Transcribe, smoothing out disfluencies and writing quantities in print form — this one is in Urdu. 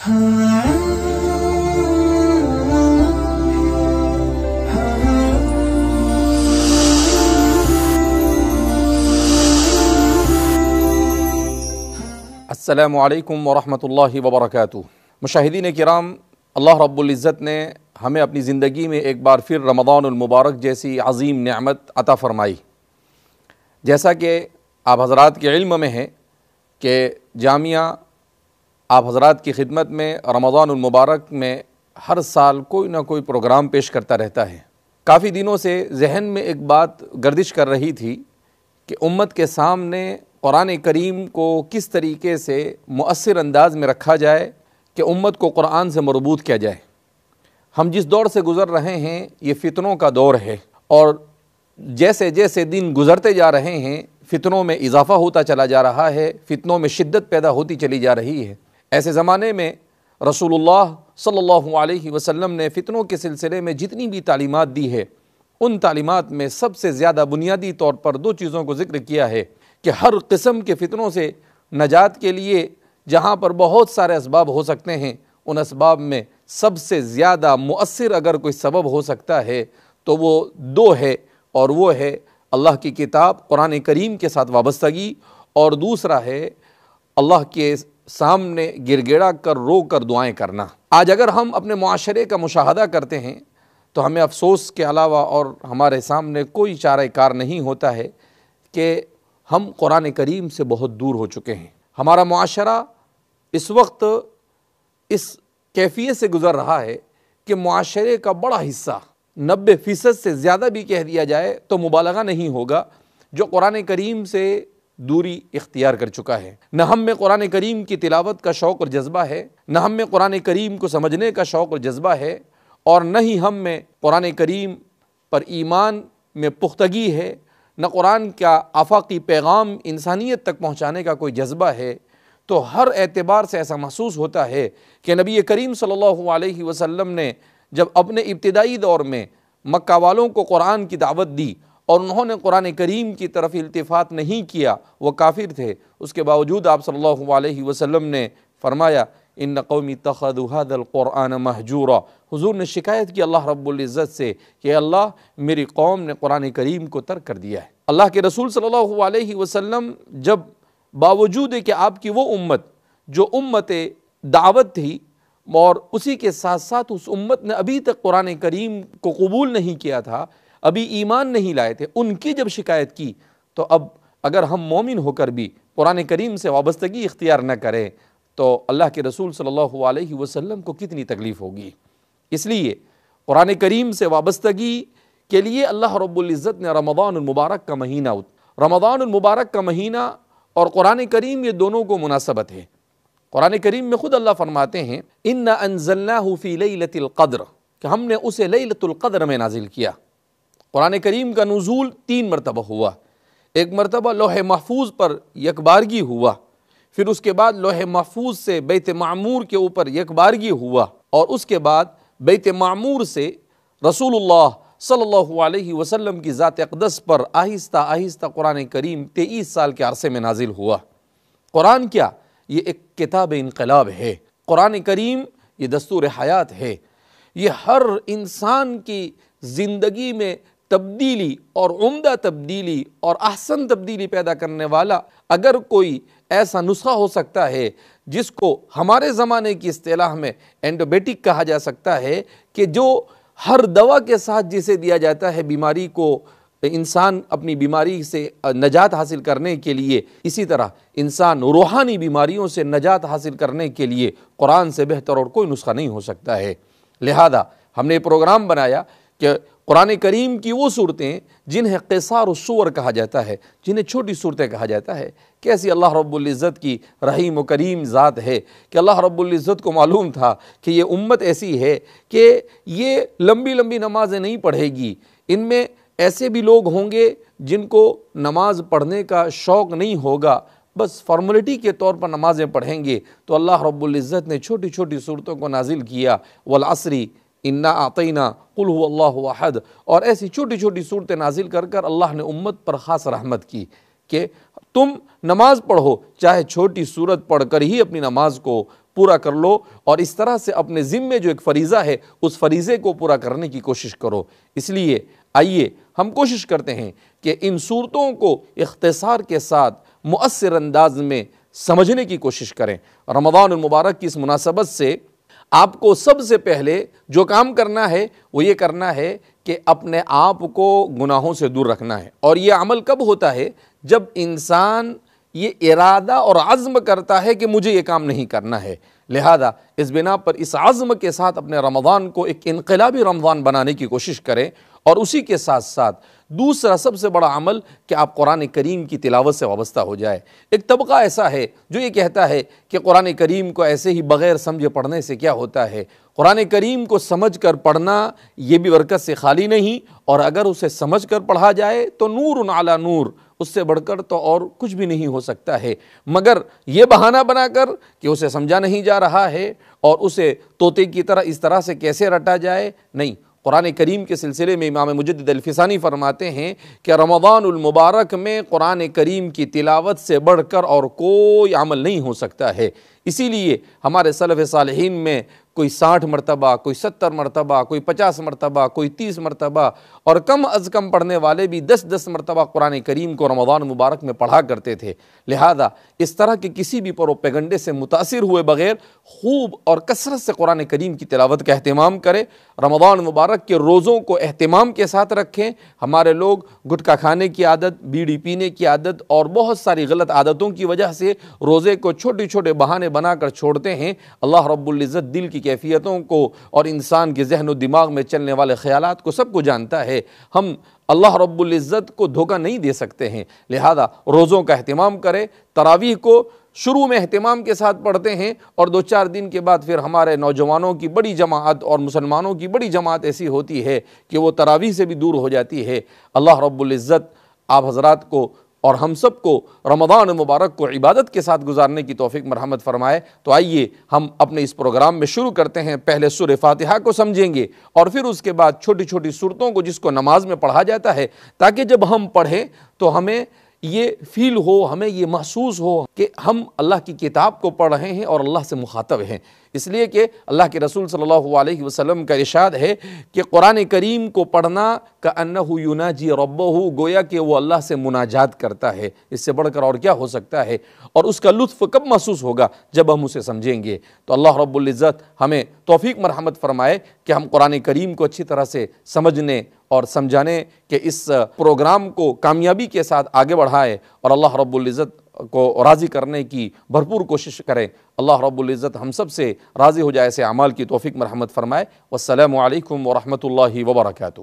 السلام علیکم ورحمۃ اللہ وبرکاتہ۔ مشاہدین کرام، اللہ رب العزت نے ہمیں اپنی زندگی میں ایک بار پھر رمضان المبارک جیسی عظیم نعمت عطا فرمائی۔ جیسا کہ آپ حضرات کے علم میں ہے کہ جامعہ آپ حضرات کی خدمت میں رمضان المبارک میں ہر سال کوئی نہ کوئی پروگرام پیش کرتا رہتا ہے۔ کافی دنوں سے ذہن میں ایک بات گردش کر رہی تھی کہ امت کے سامنے قرآن کریم کو کس طریقے سے مؤثر انداز میں رکھا جائے کہ امت کو قرآن سے مربوط کیا جائے۔ ہم جس دور سے گزر رہے ہیں یہ فتنوں کا دور ہے، اور جیسے جیسے دن گزرتے جا رہے ہیں فتنوں میں اضافہ ہوتا چلا جا رہا ہے، فتنوں میں شدت پیدا ہوتی چلی جا رہی ہے۔ ایسے زمانے میں رسول اللہ صلی اللہ علیہ وسلم نے فتنوں کے سلسلے میں جتنی بھی تعلیمات دی ہے، ان تعلیمات میں سب سے زیادہ بنیادی طور پر دو چیزوں کو ذکر کیا ہے کہ ہر قسم کے فتنوں سے نجات کے لیے جہاں پر بہت سارے اسباب ہو سکتے ہیں، ان اسباب میں سب سے زیادہ مؤثر اگر کوئی سبب ہو سکتا ہے تو وہ دو ہے، اور وہ ہے اللہ کی کتاب قرآن کریم کے ساتھ وابستگی، اور دوسرا ہے اللہ کے سامنے گر گڑا کر رو کر دعائیں کرنا۔ آج اگر ہم اپنے معاشرے کا مشاہدہ کرتے ہیں تو ہمیں افسوس کے علاوہ اور ہمارے سامنے کوئی چارہ کار نہیں ہوتا ہے کہ ہم قرآن کریم سے بہت دور ہو چکے ہیں۔ ہمارا معاشرہ اس وقت اس کیفیت سے گزر رہا ہے کہ معاشرے کا بڑا حصہ 90% سے زیادہ بھی کہہ دیا جائے تو مبالغہ نہیں ہوگا، جو قرآن کریم سے دوری اختیار کر چکا ہے۔ نہ ہم میں قرآن کریم کی تلاوت کا شوق اور جذبہ ہے، نہ ہم میں قرآن کریم کو سمجھنے کا شوق اور جذبہ ہے، اور نہ ہی ہم میں قرآن کریم پر ایمان میں پختگی ہے، نہ قرآن کا آفاقی پیغام انسانیت تک پہنچانے کا کوئی جذبہ ہے۔ تو ہر اعتبار سے ایسا محسوس ہوتا ہے کہ نبی کریم صلی اللہ علیہ وسلم نے جب اپنے ابتدائی دور میں مکہ والوں کو قرآن کی دعوت دی اور انہوں نے قرآن کریم کی طرف التفات نہیں کیا، وہ کافر تھے، اس کے باوجود آپ صلی اللہ علیہ وسلم نے فرمایا ان قومی اتخذوا هذا القرآن مہجورا۔ حضور نے شکایت کی اللہ رب العزت سے کہ اللہ میری قوم نے قرآن کریم کو ترک کر دیا ہے۔ اللہ کے رسول صلی اللہ علیہ وسلم جب باوجود کہ آپ کی وہ امت جو امت دعوت تھی اور اسی کے ساتھ ساتھ اس امت نے ابھی تک قرآن کریم کو قبول نہیں کیا تھا، ابھی ایمان نہیں لائے تھے، ان کی جب شکایت کی تو اب اگر ہم مومن ہو کر بھی قرآن کریم سے وابستگی اختیار نہ کریں تو اللہ کے رسول صلی اللہ علیہ وسلم کو کتنی تکلیف ہوگی۔ اس لیے قرآن کریم سے وابستگی کے لیے اللہ رب العزت نے رمضان المبارک کا مہینہ، رمضان المبارک کا مہینہ اور قرآن کریم یہ دونوں کو مناسبت ہے۔ قرآن کریم میں خود اللہ فرماتے ہیں اِنَّا أَنزَلْنَاهُ فِي لَيْلَةِ الْقَدْرِ، کہ ہم نے اسے لیلۃ القدر میں نازل کیا۔ قرآن کریم کا نزول 3 مرتبہ ہوا، ایک مرتبہ لوح محفوظ پر یکبارگی ہوا، پھر اس کے بعد لوح محفوظ سے بیت معمور کے اوپر یکبارگی ہوا، اور اس کے بعد بیت معمور سے رسول اللہ صلی اللہ علیہ وسلم کی ذات اقدس پر آہستہ آہستہ قرآن کریم 23 سال کے عرصے میں نازل ہوا۔ قرآن کیا؟ یہ ایک کتاب انقلاب ہے۔ قرآن کریم یہ دستور حیات ہے، یہ ہر انسان کی زندگی میں تبدیلی اور عمدہ تبدیلی اور احسن تبدیلی پیدا کرنے والا اگر کوئی ایسا نسخہ ہو سکتا ہے جس کو ہمارے زمانے کی اصطلاح میں اینٹی بائیوٹک کہا جا سکتا ہے، کہ جو ہر دوا کے ساتھ جسے دیا جاتا ہے بیماری کو انسان اپنی بیماری سے نجات حاصل کرنے کے لیے، اسی طرح انسان روحانی بیماریوں سے نجات حاصل کرنے کے لیے قرآن سے بہتر اور کوئی نسخہ نہیں ہو سکتا ہے۔ لہذا ہم نے پروگرام بنایا کہ قرآن کریم کی وہ صورتیں جنہیں قصار السور کہا جاتا ہے، جنہیں چھوٹی صورتیں کہا جاتا ہے، کیسی اللہ رب العزت کی رحیم و کریم ذات ہے کہ اللہ رب العزت کو معلوم تھا کہ یہ امت ایسی ہے کہ یہ لمبی لمبی نمازیں نہیں پڑھے گی، ان میں ایسے بھی لوگ ہوں گے جن کو نماز پڑھنے کا شوق نہیں ہوگا، بس فارملٹی کے طور پر نمازیں پڑھیں گے، تو اللہ رب العزت نے چھوٹی چھوٹی صورتوں کو نازل کیا، والعصر انا اعطینا قل هو اللہ احد، اور ایسی چھوٹی چھوٹی صورتیں نازل کر کر اللہ نے امت پر خاص رحمت کی کہ تم نماز پڑھو، چاہے چھوٹی صورت پڑھ کر ہی اپنی نماز کو پورا کر لو اور اس طرح سے اپنے ذمے جو ایک فریضہ ہے اس فریضے کو پورا کرنے کی کوشش کرو۔ اس لیے آئیے ہم کوشش کرتے ہیں کہ ان صورتوں کو اختصار کے ساتھ مؤثر انداز میں سمجھنے کی کوشش کریں۔ رمضان المبارک کی اس مناسبت سے آپ کو سب سے پہلے جو کام کرنا ہے وہ یہ کرنا ہے کہ اپنے آپ کو گناہوں سے دور رکھنا ہے۔ اور یہ عمل کب ہوتا ہے؟ جب انسان یہ ارادہ اور عزم کرتا ہے کہ مجھے یہ کام نہیں کرنا ہے۔ لہذا اس بنا پر اس عزم کے ساتھ اپنے رمضان کو ایک انقلابی رمضان بنانے کی کوشش کریں، اور اسی کے ساتھ ساتھ دوسرا سب سے بڑا عمل کہ آپ قرآن کریم کی تلاوت سے وابستہ ہو جائے۔ ایک طبقہ ایسا ہے جو یہ کہتا ہے کہ قرآن کریم کو ایسے ہی بغیر سمجھے پڑھنے سے کیا ہوتا ہے۔ قرآن کریم کو سمجھ کر پڑھنا یہ بھی برکت سے خالی نہیں، اور اگر اسے سمجھ کر پڑھا جائے تو نور علی نور، اس سے بڑھ کر تو اور کچھ بھی نہیں ہو سکتا ہے۔ مگر یہ بہانہ بنا کر کہ اسے سمجھا نہیں جا رہا ہے اور اسے طوطے کی طرح اس طرح سے کیسے رٹا جائے، نہیں۔ قرآن کریم کے سلسلے میں امام مجدد الفسانی فرماتے ہیں کہ رمضان المبارک میں قرآن کریم کی تلاوت سے بڑھ کر اور کوئی عمل نہیں ہو سکتا ہے۔ اسی لیے ہمارے سلف صالحین میں کوئی 60 مرتبہ، کوئی 70 مرتبہ، کوئی 50 مرتبہ، کوئی 30 مرتبہ، اور کم از کم پڑھنے والے بھی 10 مرتبہ قرآن کریم کو رمضان مبارک میں پڑھا کرتے تھے۔ لہذا اس طرح کے کسی بھی پروپیگنڈے سے متاثر ہوئے بغیر خوب اور کثرت سے قرآن کریم کی تلاوت کا اہتمام کریں۔ رمضان مبارک کے روزوں کو اہتمام کے ساتھ رکھیں۔ ہمارے لوگ گٹکا کھانے کی عادت، بیڑی پینے کی عادت اور بہت ساری غلط عادتوں کی وجہ سے روزے کو چھوٹے چھوٹے بہانے بنا کر چھوڑتے ہیں۔ اللہ رب العزت دل کی کیفیتوں کو اور انسان کے ذہن و دماغ میں چلنے والے خیالات کو سب کو جانتا ہے۔ ہم اللہ رب العزت کو دھوکہ نہیں دے سکتے ہیں، لہذا روزوں کا اہتمام کریں۔ تراویح کو شروع میں اہتمام کے ساتھ پڑھتے ہیں اور 2-4 دن کے بعد پھر ہمارے نوجوانوں کی بڑی جماعت اور مسلمانوں کی بڑی جماعت ایسی ہوتی ہے کہ وہ تراویح سے بھی دور ہو جاتی ہے۔ اللہ رب العزت آپ حضرات کو اور ہم سب کو رمضان مبارک کو عبادت کے ساتھ گزارنے کی توفیق مرحمت فرمائے۔ تو آئیے ہم اپنے اس پروگرام میں شروع کرتے ہیں۔ پہلے سورہ فاتحہ کو سمجھیں گے اور پھر اس کے بعد چھوٹی چھوٹی سورتوں کو جس کو نماز میں پڑھا جاتا ہے، تاکہ جب ہم پڑھیں تو ہمیں یہ فیل ہو، ہمیں یہ محسوس ہو کہ ہم اللہ کی کتاب کو پڑھ رہے ہیں اور اللہ سے مخاطب ہیں۔ اس لیے کہ اللہ کے رسول صلی اللہ علیہ وسلم کا ارشاد ہے کہ قرآن کریم کو پڑھنا کأنہ یناجی ربہ، گویا کہ وہ اللہ سے مناجات کرتا ہے۔ اس سے بڑھ کر اور کیا ہو سکتا ہے؟ اور اس کا لطف کب محسوس ہوگا؟ جب ہم اسے سمجھیں گے۔ تو اللہ رب العزت ہمیں توفیق مرحمت فرمائے کہ ہم قرآن کریم کو اچھی طرح سے سمجھنے اور سمجھانے کے اس پروگرام کو کامیابی کے ساتھ آگے بڑھائے، اور اللہ رب العزت کو راضی کرنے کی بھرپور کوشش کریں۔ اللہ رب العزت ہم سب سے راضی ہو جائے، ایسے اعمال کی توفیق مرحمت فرمائے۔ والسلام علیکم ورحمۃ اللہ وبرکاتہ۔